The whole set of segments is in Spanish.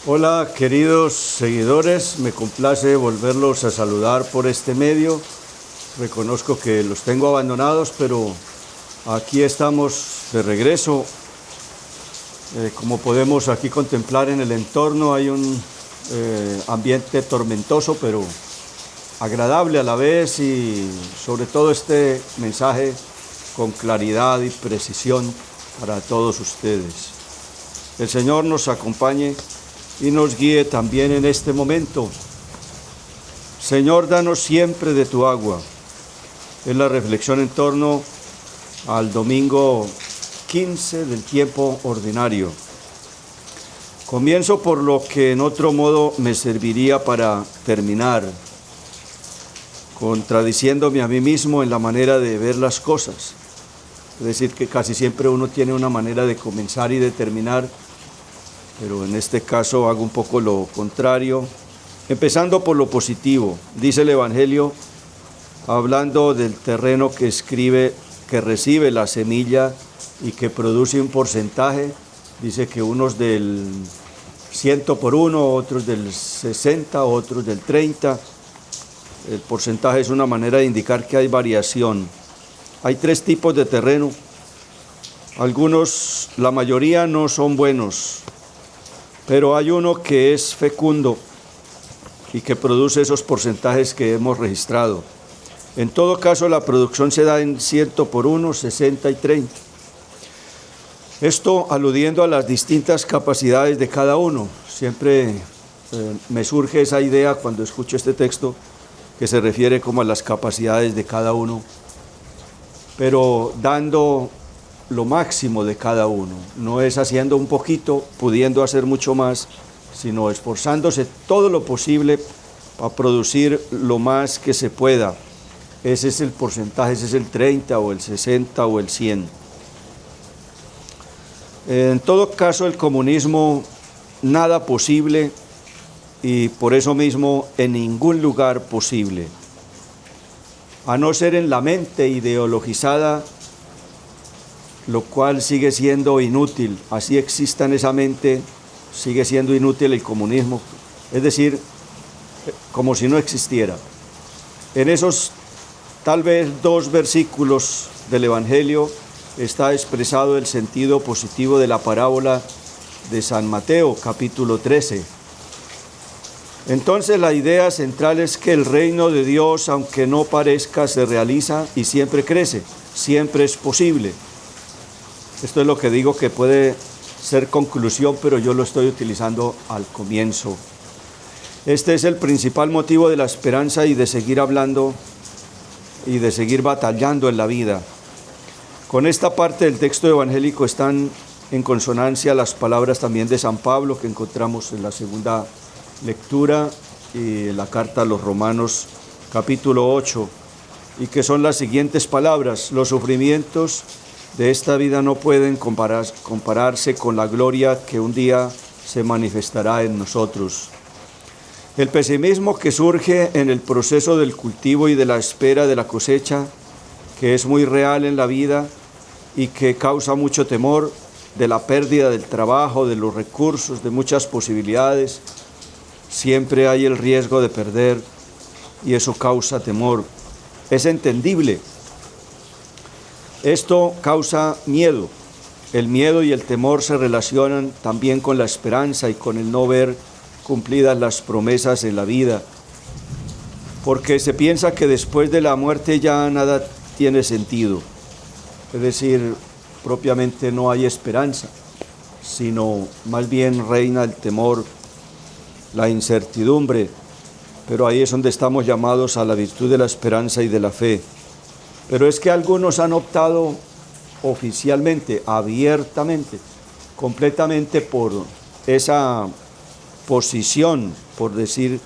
Hola queridos seguidores, me complace volverlos a saludar por este medio. Reconozco que los tengo abandonados, pero aquí estamos de regreso. Como podemos aquí contemplar en el entorno, hay un ambiente tormentoso, pero agradable a la vez, y sobre todo este mensaje con claridad y precisión para todos ustedes. El Señor nos acompañe y nos guíe también en este momento. Señor, danos siempre de tu agua. Es la reflexión en torno al domingo 15 del tiempo ordinario. Comienzo por lo que en otro modo me serviría para terminar, contradiciéndome a mí mismo en la manera de ver las cosas. Es decir, que casi siempre uno tiene una manera de comenzar y de terminar, pero en este caso hago un poco lo contrario, empezando por lo positivo. Dice el Evangelio, hablando del terreno que recibe la semilla y que produce un porcentaje, dice que unos del 100 por 1, otros del 60, otros del 30. El porcentaje es una manera de indicar que hay variación. Hay tres tipos de terreno. Algunos, la mayoría no son buenos, pero hay uno que es fecundo y que produce esos porcentajes que hemos registrado. En todo caso, la producción se da en 100 por 1, 60 y 30. Esto aludiendo a las distintas capacidades de cada uno. Siempre me surge esa idea cuando escucho este texto, que se refiere como a las capacidades de cada uno, pero dando lo máximo de cada uno. No es haciendo un poquito, pudiendo hacer mucho más, sino esforzándose todo lo posible para producir lo más que se pueda. Ese es el porcentaje, ese es el 30 o el 60 o el 100. En todo caso, el comunismo, nada posible, y por eso mismo en ningún lugar posible, a no ser en la mente ideologizada, lo cual sigue siendo inútil. Así exista en esa mente, sigue siendo inútil el comunismo, es decir, como si no existiera. En esos tal vez 2 versículos del Evangelio está expresado el sentido positivo de la parábola de San Mateo, capítulo 13. Entonces la idea central es que el reino de Dios, aunque no parezca, se realiza y siempre crece, siempre es posible. Esto es lo que digo que puede ser conclusión, pero yo lo estoy utilizando al comienzo. Este es el principal motivo de la esperanza y de seguir hablando y de seguir batallando en la vida. Con esta parte del texto evangélico están en consonancia las palabras también de San Pablo que encontramos en la segunda lectura y en la carta a los Romanos, capítulo 8, y que son las siguientes palabras: los sufrimientos de esta vida no pueden compararse con la gloria que un día se manifestará en nosotros. El pesimismo que surge en el proceso del cultivo y de la espera de la cosecha, que es muy real en la vida y que causa mucho temor, de la pérdida del trabajo, de los recursos, de muchas posibilidades. Siempre hay el riesgo de perder y eso causa temor. Es entendible. Esto causa miedo. El miedo y el temor se relacionan también con la esperanza y con el no ver cumplidas las promesas en la vida, porque se piensa que después de la muerte ya nada tiene sentido. Es decir, propiamente no hay esperanza, sino más bien reina el temor, la incertidumbre, pero ahí es donde estamos llamados a la virtud de la esperanza y de la fe. Pero es que algunos han optado oficialmente, abiertamente, completamente por esa posición, por decir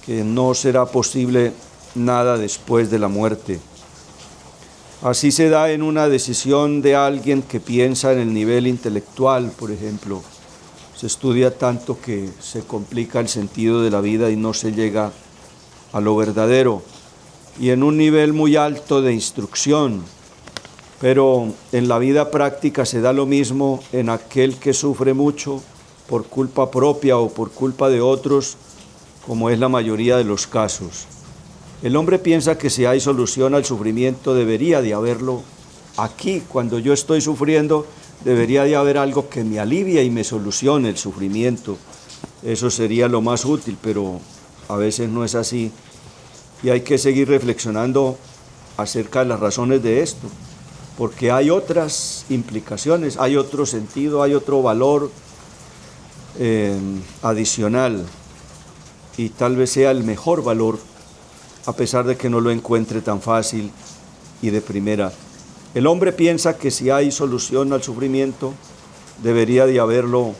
que no será posible nada después de la muerte. Así se da en una decisión de alguien que piensa en el nivel intelectual, por ejemplo. Se estudia tanto que se complica el sentido de la vida y no se llega a lo verdadero. Y en un nivel muy alto de instrucción, pero en la vida práctica se da lo mismo en aquel que sufre mucho por culpa propia o por culpa de otros, como es la mayoría de los casos. El hombre piensa que si hay solución al sufrimiento debería de haberlo aquí. Cuando yo estoy sufriendo debería de haber algo que me alivie y me solucione el sufrimiento. Eso sería lo más útil, pero a veces no es así. Y hay que seguir reflexionando acerca de las razones de esto, porque hay otras implicaciones, hay otro sentido, hay otro valor adicional, y tal vez sea el mejor valor, a pesar de que no lo encuentre tan fácil y de primera. El hombre piensa que si hay solución al sufrimiento, debería de haberlo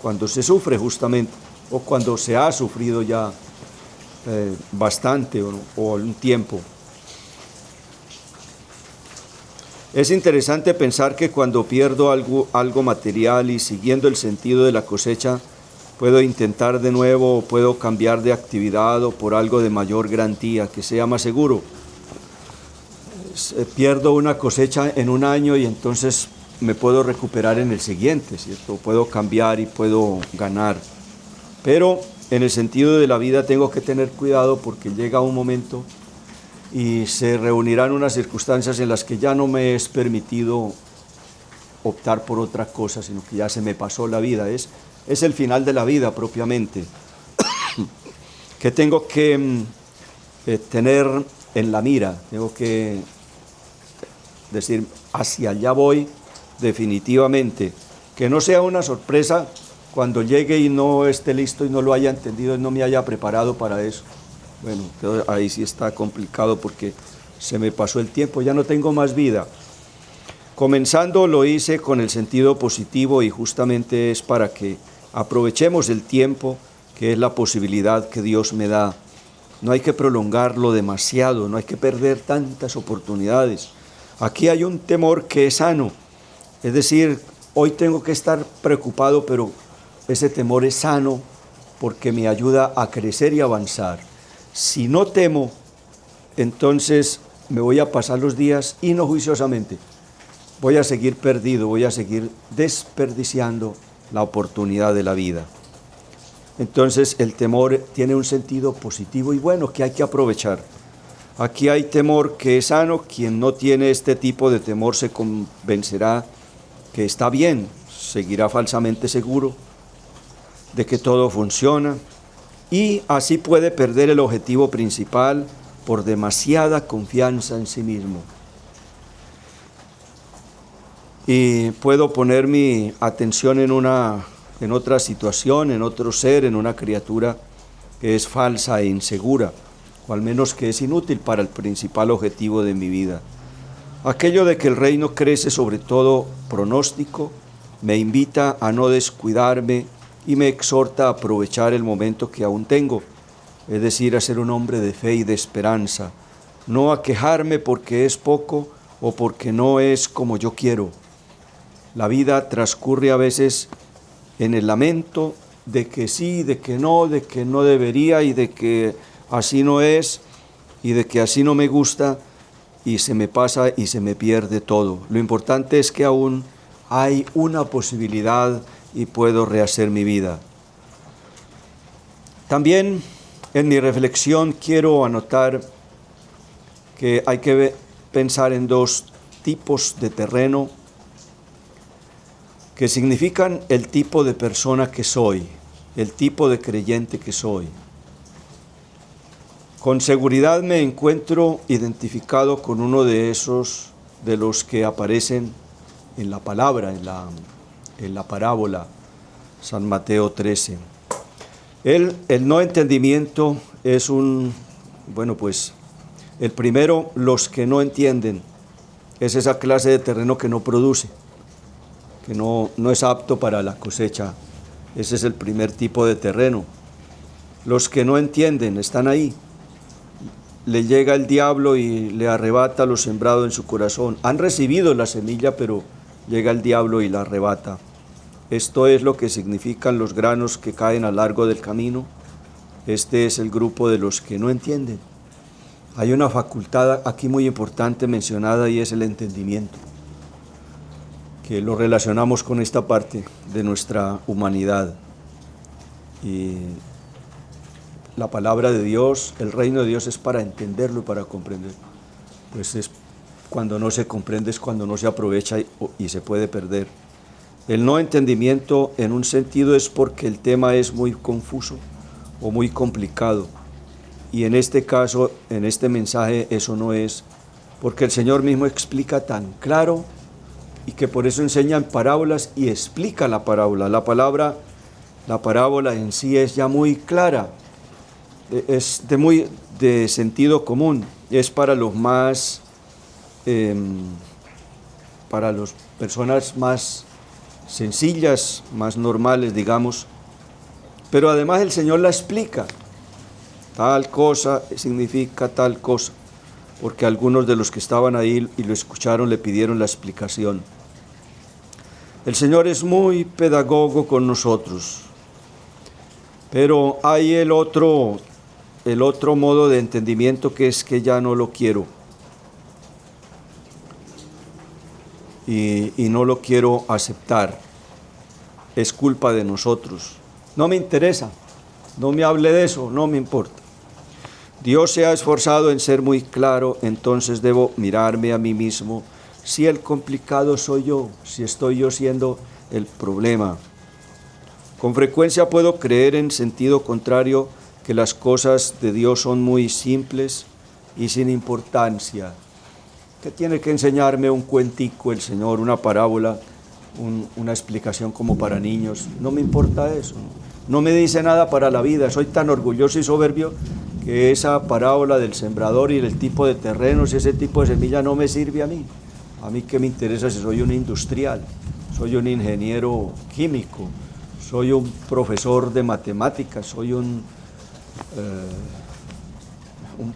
cuando se sufre justamente, o cuando se ha sufrido ya bastante o un tiempo. Es interesante pensar que cuando pierdo algo material y siguiendo el sentido de la cosecha, puedo intentar de nuevo, o puedo cambiar de actividad o por algo de mayor garantía, que sea más seguro. Pierdo una cosecha en un año y entonces me puedo recuperar en el siguiente, ¿cierto? Puedo cambiar y puedo ganar. Pero en el sentido de la vida tengo que tener cuidado, porque llega un momento y se reunirán unas circunstancias en las que ya no me es permitido optar por otra cosa, sino que ya se me pasó la vida. Es el final de la vida propiamente, que tengo que tener en la mira, tengo que decir, hacia allá voy definitivamente, que no sea una sorpresa cuando llegue y no esté listo y no lo haya entendido y no me haya preparado para eso. Bueno, ahí sí está complicado porque se me pasó el tiempo, ya no tengo más vida. Comenzando lo hice con el sentido positivo, y justamente es para que aprovechemos el tiempo, que es la posibilidad que Dios me da. No hay que prolongarlo demasiado, no hay que perder tantas oportunidades. Aquí hay un temor que es sano, es decir, hoy tengo que estar preocupado, pero ese temor es sano porque me ayuda a crecer y avanzar. Si no temo, entonces me voy a pasar los días inojuiciosamente. Voy a seguir perdido, voy a seguir desperdiciando la oportunidad de la vida. Entonces el temor tiene un sentido positivo y bueno que hay que aprovechar. Aquí hay temor que es sano. Quien no tiene este tipo de temor se convencerá que está bien, seguirá falsamente seguro de que todo funciona, y así puede perder el objetivo principal por demasiada confianza en sí mismo. Y puedo poner mi atención en otra situación, en otro ser, en una criatura que es falsa e insegura, o al menos que es inútil para el principal objetivo de mi vida. Aquello de que el reino crece sobre todo pronóstico me invita a no descuidarme y me exhorta a aprovechar el momento que aún tengo, es decir, a ser un hombre de fe y de esperanza, no a quejarme porque es poco o porque no es como yo quiero. La vida transcurre a veces en el lamento de que sí, de que no debería, y de que así no es, y de que así no me gusta, y se me pasa y se me pierde todo. Lo importante es que aún hay una posibilidad y puedo rehacer mi vida. También en mi reflexión quiero anotar que hay que pensar en dos tipos de terreno que significan el tipo de persona que soy, el tipo de creyente que soy. Con seguridad me encuentro identificado con uno de esos, de los que aparecen en la palabra, en la parábola, San Mateo 13. El no entendimiento es el primero, los que no entienden, es esa clase de terreno que no produce, que no es apto para la cosecha. Ese es el primer tipo de terreno. Los que no entienden están ahí. Le llega el diablo y le arrebata lo sembrado en su corazón. Han recibido la semilla, pero llega el diablo y la arrebata. Esto es lo que significan los granos que caen a lo largo del camino. Este es el grupo de los que no entienden. Hay una facultad aquí muy importante mencionada, y es el entendimiento, que lo relacionamos con esta parte de nuestra humanidad. Y la palabra de Dios, el reino de Dios es para entenderlo y para comprenderlo. Pues es cuando no se comprende, es cuando no se aprovecha y se puede perder. El no entendimiento en un sentido es porque el tema es muy confuso o muy complicado. Y en este caso, en este mensaje, eso no es, porque el Señor mismo explica tan claro y que por eso enseña en parábolas y explica la parábola. La parábola en sí es ya muy clara, es de sentido común, es para los más, para las personas más sencillas, más normales, digamos, pero además el Señor la explica. Tal cosa significa tal cosa, porque algunos de los que estaban ahí y lo escucharon le pidieron la explicación. El Señor es muy pedagogo con nosotros, pero hay el otro modo de entendimiento que es que ya no lo quiero y no lo quiero aceptar. Es culpa de nosotros. No me interesa, no me hable de eso, no me importa. Dios se ha esforzado en ser muy claro, entonces debo mirarme a mí mismo. Si el complicado soy yo, si estoy yo siendo el problema. Con frecuencia puedo creer en sentido contrario que las cosas de Dios son muy simples y sin importancia. ¿Qué tiene que enseñarme un cuentico el Señor, una parábola, una explicación como para niños? No me importa eso. No me dice nada para la vida. Soy tan orgulloso y soberbio que esa parábola del sembrador y el tipo de terrenos y ese tipo de semilla no me sirve a mí. A mí qué me interesa si soy un industrial, soy un ingeniero químico, soy un profesor de matemáticas, soy un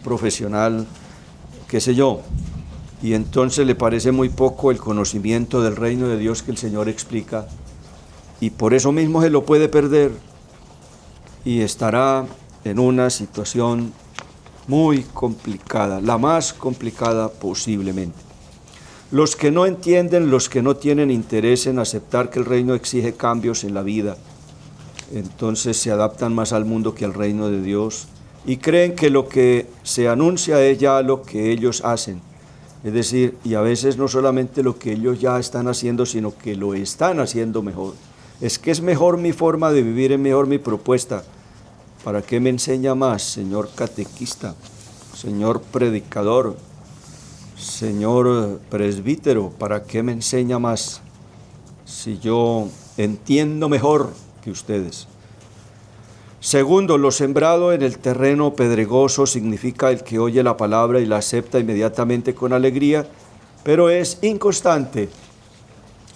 profesional, qué sé yo. Y entonces le parece muy poco el conocimiento del reino de Dios que el Señor explica, y por eso mismo se lo puede perder y estará en una situación muy complicada, la más complicada posiblemente. Los que no entienden, los que no tienen interés en aceptar que el reino exige cambios en la vida, entonces se adaptan más al mundo que al reino de Dios y creen que lo que se anuncia es ya lo que ellos hacen. Es decir, y a veces no solamente lo que ellos ya están haciendo, sino que lo están haciendo mejor. Es que es mejor mi forma de vivir, es mejor mi propuesta. ¿Para qué me enseña más, señor catequista, señor predicador, señor presbítero? ¿Para qué me enseña más si yo entiendo mejor que ustedes? Segundo, lo sembrado en el terreno pedregoso significa el que oye la palabra y la acepta inmediatamente con alegría, pero es inconstante.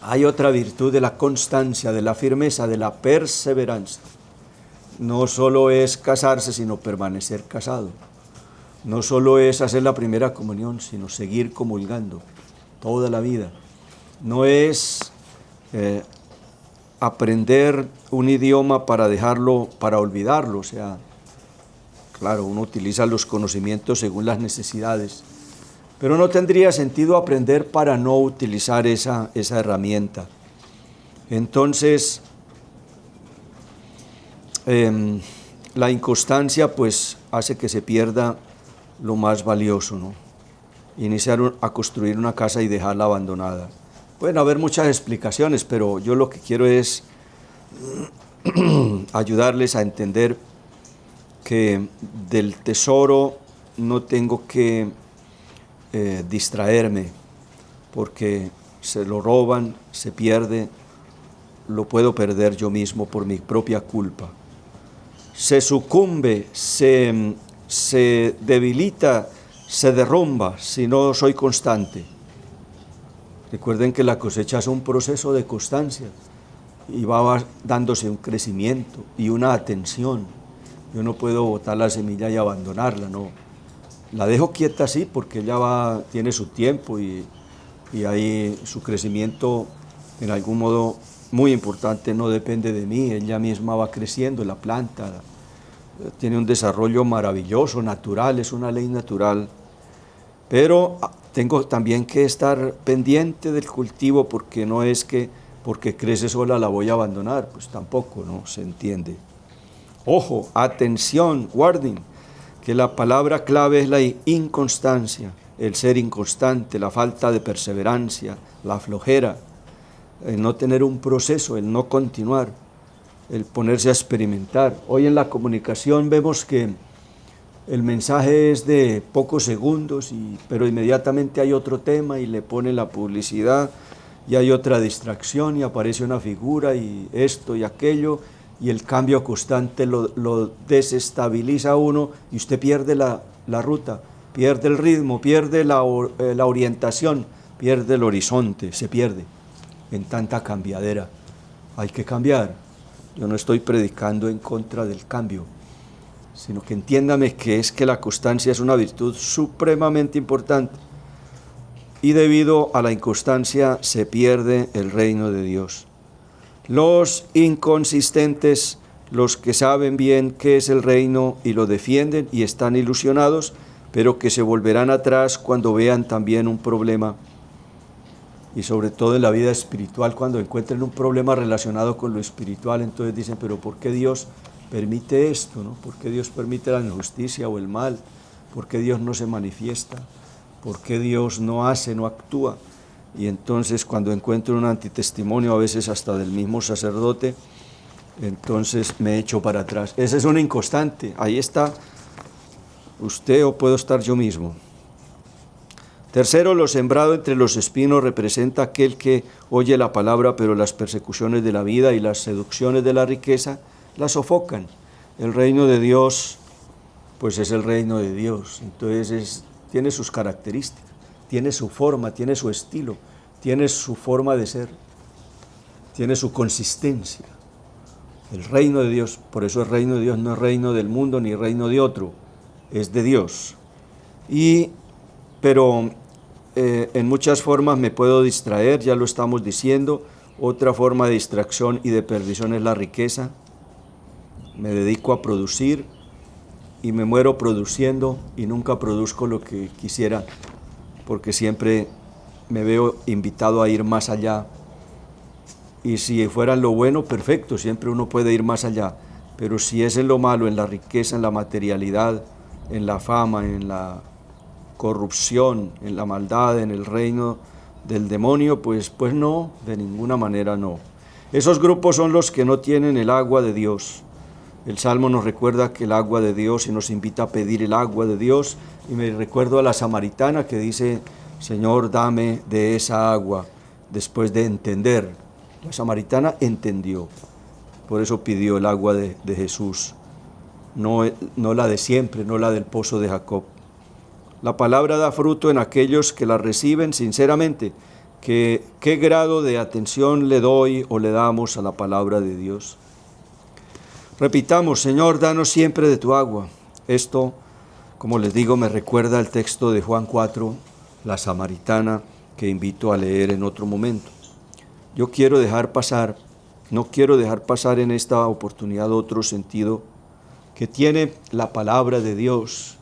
Hay otra virtud de la constancia, de la firmeza, de la perseverancia. No solo es casarse, sino permanecer casado. No solo es hacer la primera comunión, sino seguir comulgando toda la vida. No es aprender un idioma para dejarlo, para olvidarlo. O sea, claro, uno utiliza los conocimientos según las necesidades, pero no tendría sentido aprender para no utilizar esa herramienta. Entonces, la inconstancia pues hace que se pierda lo más valioso, ¿no? Iniciar a construir una casa y dejarla abandonada. Pueden haber muchas explicaciones, pero yo lo que quiero es ayudarles a entender que del tesoro no tengo que distraerme, porque se lo roban, se pierde, lo puedo perder yo mismo por mi propia culpa. Se sucumbe, se debilita, se derrumba si no soy constante. Recuerden que la cosecha es un proceso de constancia y va dándose un crecimiento y una atención. Yo no puedo botar la semilla y abandonarla, no. La dejo quieta así porque ella tiene su tiempo y ahí su crecimiento en algún modo muy importante no depende de mí, ella misma va creciendo, la planta tiene un desarrollo maravilloso, natural, es una ley natural, pero tengo también que estar pendiente del cultivo, porque no es que porque crece sola la voy a abandonar, pues tampoco, ¿no? Se entiende. Ojo, atención, guarden, que la palabra clave es la inconstancia, el ser inconstante, la falta de perseverancia, la flojera, el no tener un proceso, el no continuar, el ponerse a experimentar. Hoy en la comunicación vemos que el mensaje es de pocos segundos, pero inmediatamente hay otro tema y le pone la publicidad y hay otra distracción y aparece una figura y esto y aquello, y el cambio constante lo desestabiliza a uno y usted pierde la ruta, pierde el ritmo, pierde la orientación, pierde el horizonte, se pierde en tanta cambiadera. Hay que cambiar. Yo no estoy predicando en contra del cambio, sino que entiéndame que es que la constancia es una virtud supremamente importante, y debido a la inconstancia se pierde el reino de Dios. Los inconsistentes, los que saben bien qué es el reino y lo defienden y están ilusionados, pero que se volverán atrás cuando vean también un problema, y sobre todo en la vida espiritual, cuando encuentren un problema relacionado con lo espiritual, entonces dicen, pero ¿por qué Dios permite esto, no? ¿Por qué Dios permite la injusticia o el mal? ¿Por qué Dios no se manifiesta? ¿Por qué Dios no hace, no actúa? Y entonces cuando encuentro un antitestimonio, a veces hasta del mismo sacerdote, entonces me echo para atrás. Ese es un inconstante, ahí está usted o puedo estar yo mismo. Tercero, lo sembrado entre los espinos representa aquel que oye la palabra, pero las persecuciones de la vida y las seducciones de la riqueza la sofocan. El reino de Dios, pues es el reino de Dios, entonces tiene sus características, tiene su forma, tiene su estilo, tiene su forma de ser, tiene su consistencia. El reino de Dios, por eso el reino de Dios no es reino del mundo ni reino de otro, es de Dios. Pero en muchas formas me puedo distraer, ya lo estamos diciendo. Otra forma de distracción y de perdición es la riqueza. Me dedico a producir y me muero produciendo y nunca produzco lo que quisiera, porque siempre me veo invitado a ir más allá. Y si fuera lo bueno, perfecto, siempre uno puede ir más allá. Pero si es en lo malo, en la riqueza, en la materialidad, en la fama, en la corrupción, en la maldad, en el reino del demonio, pues no, de ninguna manera no. Esos grupos son los que no tienen el agua de Dios. El Salmo nos recuerda que el agua de Dios y nos invita a pedir el agua de Dios, y me recuerdo a la samaritana que dice, Señor, dame de esa agua, después de entender. La samaritana entendió, por eso pidió el agua de Jesús, no la de siempre, no la del pozo de Jacob. La palabra da fruto en aquellos que la reciben sinceramente. ¿Qué grado de atención le doy o le damos a la palabra de Dios? Repitamos, Señor, danos siempre de tu agua. Esto, como les digo, me recuerda el texto de Juan 4, la samaritana, que invito a leer en otro momento. Yo quiero dejar pasar, no quiero dejar pasar en esta oportunidad otro sentido que tiene la palabra de Dios.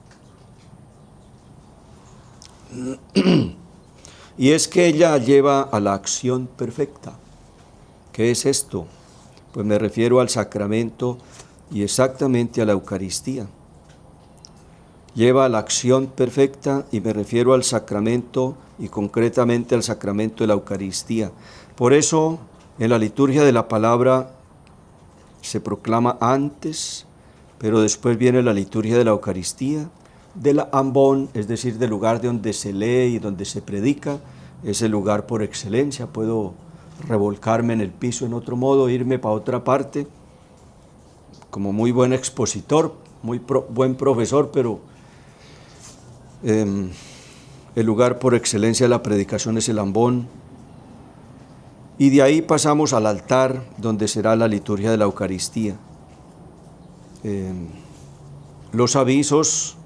Y es que ella lleva a la acción perfecta. ¿Qué es esto? Pues me refiero al sacramento y exactamente a la Eucaristía. Lleva a la acción perfecta y me refiero al sacramento y concretamente al sacramento de la Eucaristía. Por eso en la liturgia de la palabra se proclama antes, pero después viene la liturgia de la Eucaristía, de la ambón, es decir, del lugar de donde se lee y donde se predica, es el lugar por excelencia. Puedo revolcarme en el piso en otro modo, irme para otra parte, como muy buen expositor, muy buen profesor, pero el lugar por excelencia de la predicación es el ambón. Y de ahí pasamos al altar, donde será la liturgia de la Eucaristía. Los avisos.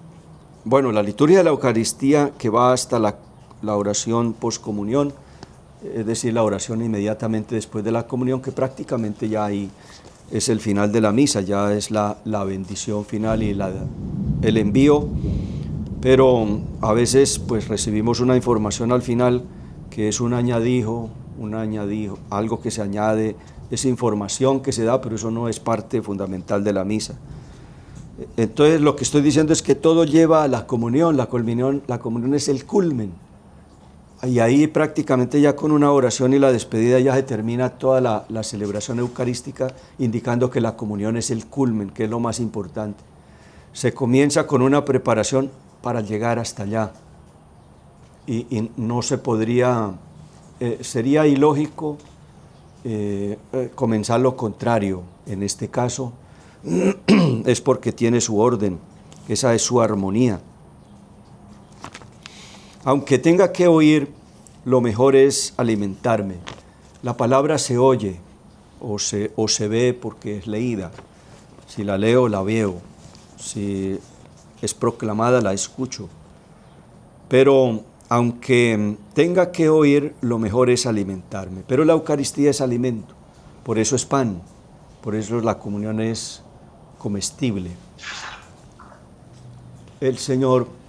Bueno, la liturgia de la Eucaristía que va hasta la oración poscomunión, es decir, la oración inmediatamente después de la comunión, que prácticamente ya ahí es el final de la misa, ya es la bendición final y el envío pero a veces pues recibimos una información al final que es un añadijo, algo que se añade, esa información que se da, pero eso no es parte fundamental de la misa. Entonces lo que estoy diciendo es que todo lleva a la comunión es el culmen. Y ahí prácticamente ya con una oración y la despedida ya se termina toda la celebración eucarística, indicando que la comunión es el culmen, que es lo más importante. Se comienza con una preparación para llegar hasta allá. Y no se podría, sería ilógico comenzar lo contrario. En este caso es porque tiene su orden, esa es su armonía. Aunque tenga que oír, lo mejor es alimentarme. La palabra se oye o se ve porque es leída. Si la leo, la veo. Si es proclamada, la escucho. Pero aunque tenga que oír, lo mejor es alimentarme. Pero la Eucaristía es alimento, por eso es pan, por eso la comunión es comestible. El Señor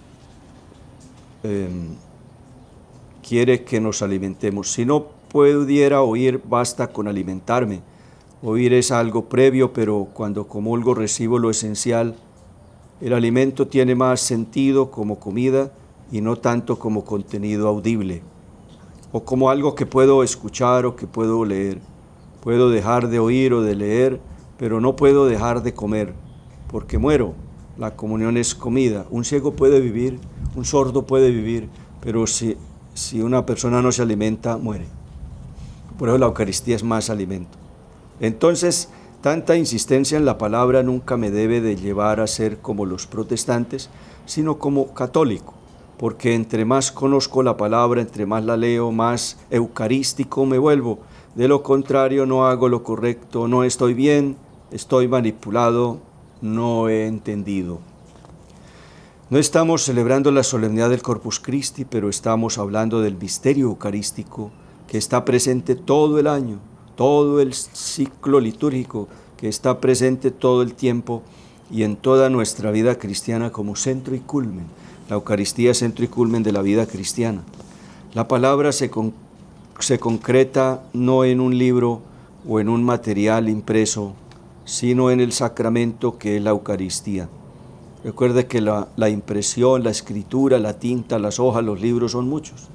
quiere que nos alimentemos. Si no pudiera oír, basta con alimentarme. Oír es algo previo, pero cuando comulgo recibo lo esencial. El alimento tiene más sentido como comida y no tanto como contenido audible, o como algo que puedo escuchar o que puedo leer. Puedo dejar de oír o de leer, pero no puedo dejar de comer, porque muero. La comunión es comida. Un ciego puede vivir, un sordo puede vivir, pero si una persona no se alimenta, muere. Por eso la Eucaristía es más alimento. Entonces, tanta insistencia en la palabra nunca me debe de llevar a ser como los protestantes, sino como católico, porque entre más conozco la palabra, entre más la leo, más eucarístico me vuelvo. De lo contrario, no hago lo correcto, no estoy bien, estoy manipulado, no he entendido. No estamos celebrando la solemnidad del Corpus Christi, pero estamos hablando del misterio eucarístico que está presente todo el año, todo el ciclo litúrgico, que está presente todo el tiempo y en toda nuestra vida cristiana como centro y culmen. La Eucaristía es centro y culmen de la vida cristiana. La palabra se concreta no en un libro o en un material impreso, sino en el sacramento que es la Eucaristía. Recuerde que la impresión, la escritura, la tinta, las hojas, los libros son muchos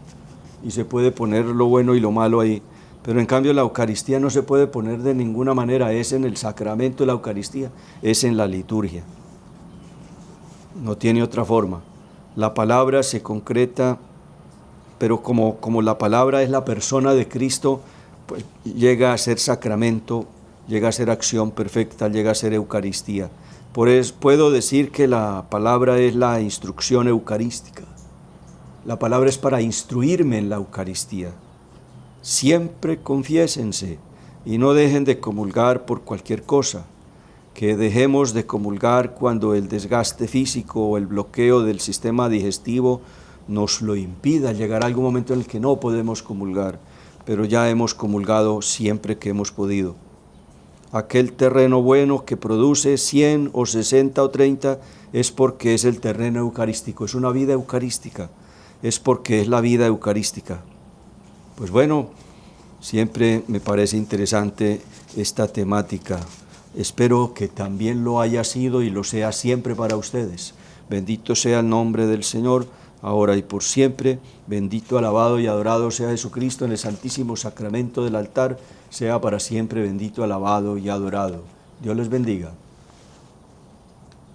y se puede poner lo bueno y lo malo ahí, pero en cambio la Eucaristía no se puede poner de ninguna manera, es en el sacramento de la Eucaristía, es en la liturgia, no tiene otra forma. La palabra se concreta, pero como la palabra es la persona de Cristo, pues llega a ser sacramento, llega a ser acción perfecta, llega a ser Eucaristía. Por eso puedo decir que la palabra es la instrucción eucarística. La palabra es para instruirme en la Eucaristía. Siempre confiésense y no dejen de comulgar por cualquier cosa. Que dejemos de comulgar cuando el desgaste físico o el bloqueo del sistema digestivo nos lo impida. Llegará algún momento en el que no podemos comulgar, pero ya hemos comulgado siempre que hemos podido. Aquel terreno bueno que produce 100 o 60 o 30 es porque es el terreno eucarístico, es una vida eucarística, es porque es la vida eucarística. Pues bueno, siempre me parece interesante esta temática. Espero que también lo haya sido y lo sea siempre para ustedes. Bendito sea el nombre del Señor, ahora y por siempre. Bendito, alabado y adorado sea Jesucristo en el santísimo sacramento del altar, sea para siempre bendito, alabado y adorado. Dios les bendiga.